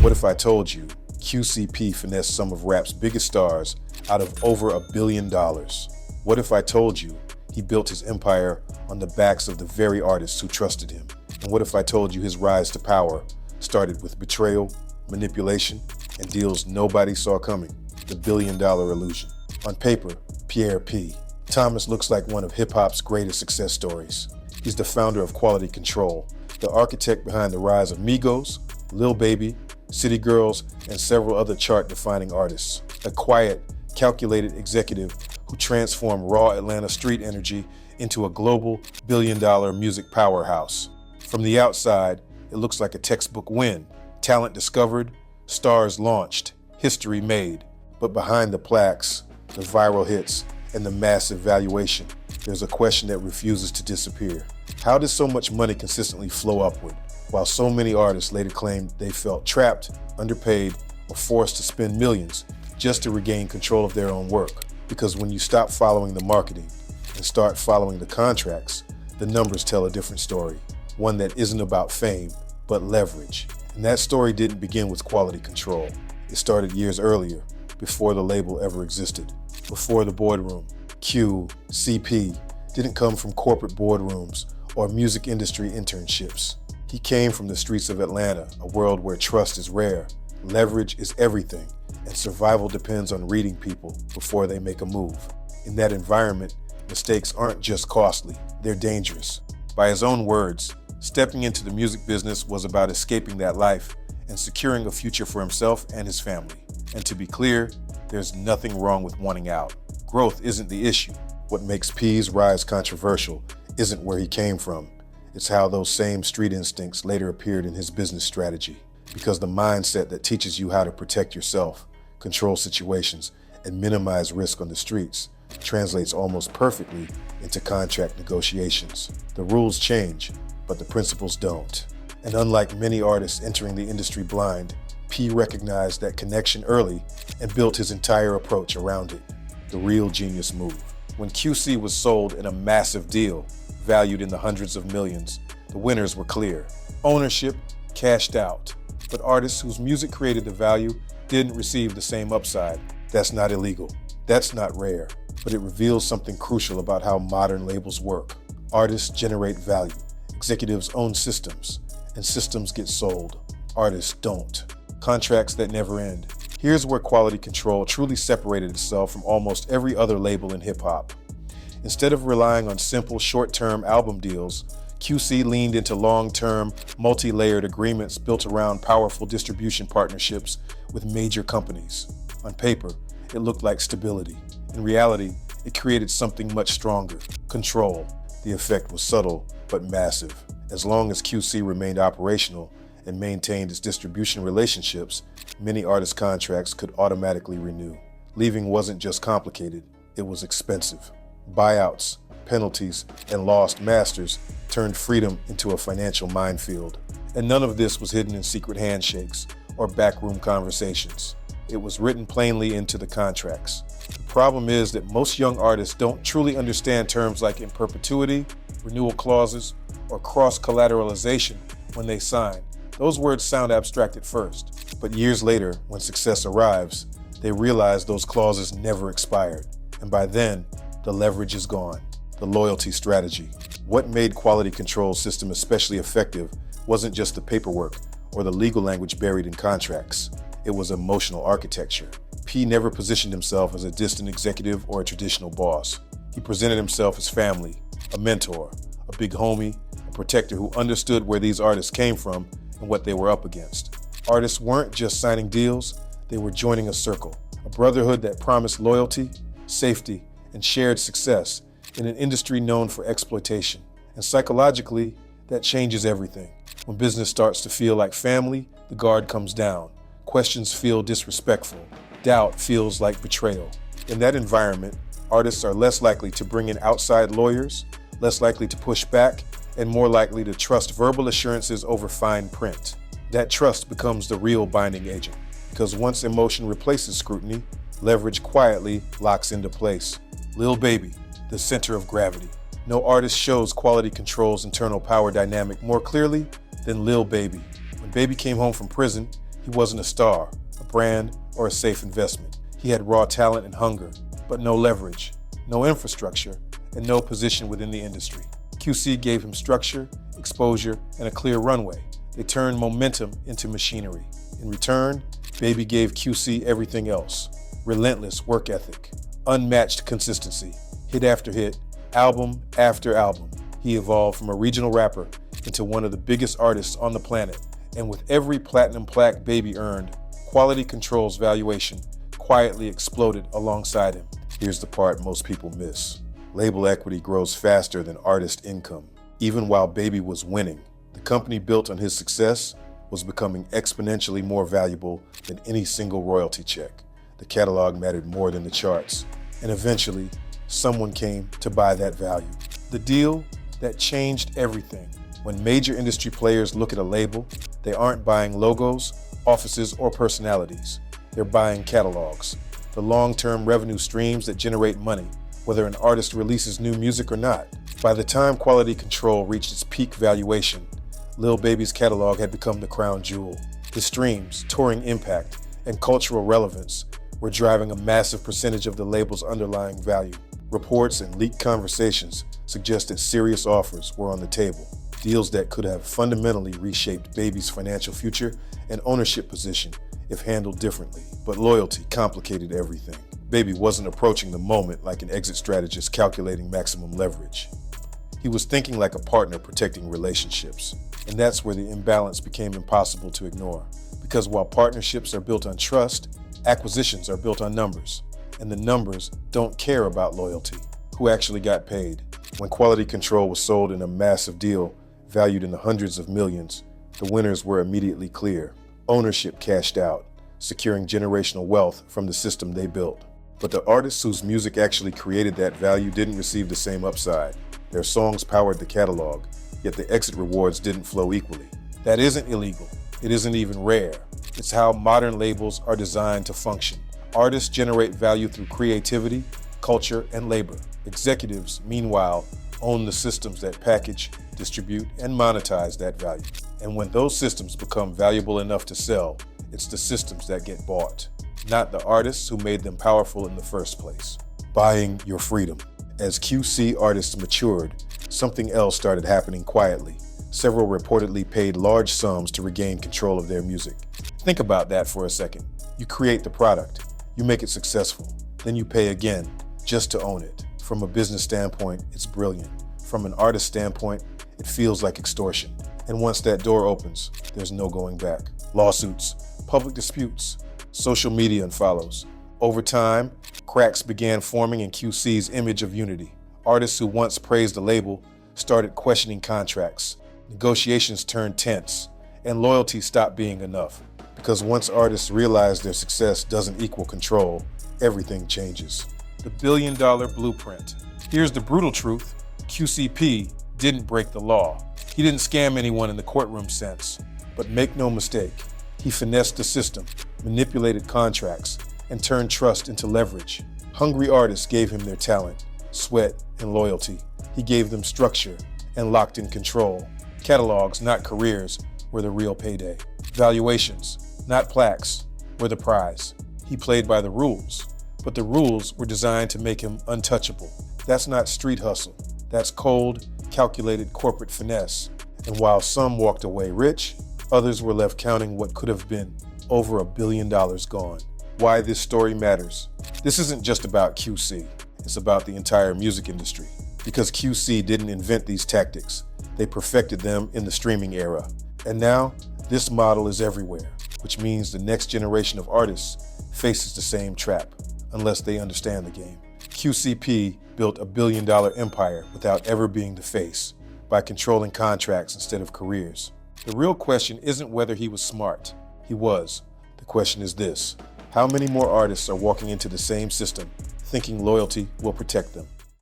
What if I told you QCP finessed some of rap's biggest stars out of over $1 billion? What if I told you he built his empire on the backs of the very artists who trusted him? And what if I told you his rise to power started with betrayal, manipulation, and deals nobody saw coming? The $1 billion illusion. On paper, Pierre P. Thomas looks like one of hip-hop's greatest success stories. He's the founder of Quality Control, the architect behind the rise of Migos, Lil Baby, City Girls, and several other chart-defining artists. A quiet, calculated executive who transformed raw Atlanta street energy into a global billion-dollar music powerhouse. From the outside, it looks like a textbook win. Talent discovered, stars launched, history made. But behind the plaques, the viral hits, and the massive valuation, there's a question that refuses to disappear. How does so much money consistently flow upward, while so many artists later claimed they felt trapped, underpaid, or forced to spend millions just to regain control of their own work? Because when you stop following the marketing and start following the contracts, the numbers tell a different story. One that isn't about fame, but leverage. And that story didn't begin with Quality Control. It started years earlier, before the label ever existed. Before the boardroom, QCP didn't come from corporate boardrooms or music industry internships. He came from the streets of Atlanta, a world where trust is rare, leverage is everything, and survival depends on reading people before they make a move. In that environment, mistakes aren't just costly, they're dangerous. By his own words, stepping into the music business was about escaping that life and securing a future for himself and his family. And to be clear, there's nothing wrong with wanting out. Growth isn't the issue. What makes P's rise controversial isn't where he came from. It's how those same street instincts later appeared in his business strategy. Because the mindset that teaches you how to protect yourself, control situations, and minimize risk on the streets translates almost perfectly into contract negotiations. The rules change, but the principles don't. And unlike many artists entering the industry blind, P recognized that connection early and built his entire approach around it. The real genius move. When QC was sold in a massive deal, valued in the hundreds of millions, the winners were clear. Ownership cashed out. But artists whose music created the value didn't receive the same upside. That's not illegal. That's not rare. But it reveals something crucial about how modern labels work. Artists generate value. Executives own systems, and systems get sold. Artists don't. Contracts that never end. Here's where Quality Control truly separated itself from almost every other label in hip-hop. Instead of relying on simple, short-term album deals, QC leaned into long-term, multi-layered agreements built around powerful distribution partnerships with major companies. On paper, it looked like stability. In reality, it created something much stronger: control. The effect was subtle, but massive. As long as QC remained operational and maintained its distribution relationships, many artist contracts could automatically renew. Leaving wasn't just complicated, it was expensive. Buyouts, penalties, and lost masters turned freedom into a financial minefield. And none of this was hidden in secret handshakes or backroom conversations. It was written plainly into the contracts. The problem is that most young artists don't truly understand terms like in perpetuity, renewal clauses, or cross-collateralization when they sign. Those words sound abstract at first, but years later, when success arrives, they realize those clauses never expired. And by then, the leverage is gone. The loyalty strategy. What made Quality Control's system especially effective wasn't just the paperwork or the legal language buried in contracts. It was emotional architecture. P never positioned himself as a distant executive or a traditional boss. He presented himself as family, a mentor, a big homie, a protector who understood where these artists came from and what they were up against. Artists weren't just signing deals, they were joining a circle, a brotherhood that promised loyalty, safety, and shared success in an industry known for exploitation. And psychologically, that changes everything. When business starts to feel like family, the guard comes down. Questions feel disrespectful. Doubt feels like betrayal. In that environment, artists are less likely to bring in outside lawyers, less likely to push back, and more likely to trust verbal assurances over fine print. That trust becomes the real binding agent, because once emotion replaces scrutiny, leverage quietly locks into place. Lil Baby, the center of gravity. No artist shows Quality Control's internal power dynamic more clearly than Lil Baby. When Baby came home from prison, He wasn't a star, a brand, or a safe investment. He had raw talent and hunger, but no leverage, no infrastructure, and no position within the industry. QC gave him structure, exposure, and a clear runway. They turned momentum into machinery. In return, Baby gave QC everything else: relentless work ethic, unmatched consistency, hit after hit, album after album. He evolved from a regional rapper into one of the biggest artists on the planet. And with every platinum plaque Baby earned, Quality Control's valuation quietly exploded alongside him. Here's the part most people miss. Label equity grows faster than artist income. Even while Baby was winning, the company built on his success was becoming exponentially more valuable than any single royalty check. The catalog mattered more than the charts. And eventually, someone came to buy that value. The deal that changed everything. When major industry players look at a label, they aren't buying logos, offices, or personalities. They're buying catalogs, the long-term revenue streams that generate money, whether an artist releases new music or not. By the time Quality Control reached its peak valuation, Lil Baby's catalog had become the crown jewel. His streams, touring impact, and cultural relevance were driving a massive percentage of the label's underlying value. Reports and leaked conversations suggested serious offers were on the table, deals that could have fundamentally reshaped Baby's financial future and ownership position if handled differently. But loyalty complicated everything. Baby wasn't approaching the moment like an exit strategist calculating maximum leverage. He was thinking like a partner protecting relationships. And that's where the imbalance became impossible to ignore. Because while partnerships are built on trust, acquisitions are built on numbers. And the numbers don't care about loyalty. Who actually got paid? When Quality Control was sold in a massive deal valued in the hundreds of millions, the winners were immediately clear. Ownership cashed out, securing generational wealth from the system they built. But the artists whose music actually created that value didn't receive the same upside. Their songs powered the catalog, yet the exit rewards didn't flow equally. That isn't illegal. It isn't even rare. It's how modern labels are designed to function. Artists generate value through creativity, culture, and labor. Executives, meanwhile, own the systems that package, distribute, and monetize that value. And when those systems become valuable enough to sell, it's the systems that get bought, not the artists who made them powerful in the first place. Buying your freedom. As QC artists matured, something else started happening quietly. Several reportedly paid large sums to regain control of their music. Think about that for a second. You create the product, you make it successful, then you pay again just to own it. From a business standpoint, it's brilliant. From an artist standpoint, it feels like extortion. And once that door opens, there's no going back. Lawsuits, public disputes, social media unfollows. Over time, cracks began forming in QC's image of unity. Artists who once praised the label started questioning contracts. Negotiations turned tense, and loyalty stopped being enough. Because once artists realize their success doesn't equal control, everything changes. The billion-dollar blueprint. Here's the brutal truth. QCP didn't break the law. He didn't scam anyone in the courtroom sense. But make no mistake, he finessed the system, manipulated contracts, and turned trust into leverage. Hungry artists gave him their talent, sweat, and loyalty. He gave them structure and locked in control. Catalogs, not careers, were the real payday. Valuations, not plaques, were the prize. He played by the rules, but the rules were designed to make him untouchable. That's not street hustle. That's cold, calculated corporate finesse. And while some walked away rich, others were left counting what could have been over $1 billion gone. Why this story matters. This isn't just about QC. It's about the entire music industry. Because QC didn't invent these tactics. They perfected them in the streaming era. And now, this model is everywhere, which means the next generation of artists faces the same trap, unless they understand the game. QCP built $1 billion empire without ever being the face, by controlling contracts instead of careers. The real question isn't whether he was smart. He was. The question is this: how many more artists are walking into the same system, thinking loyalty will protect them?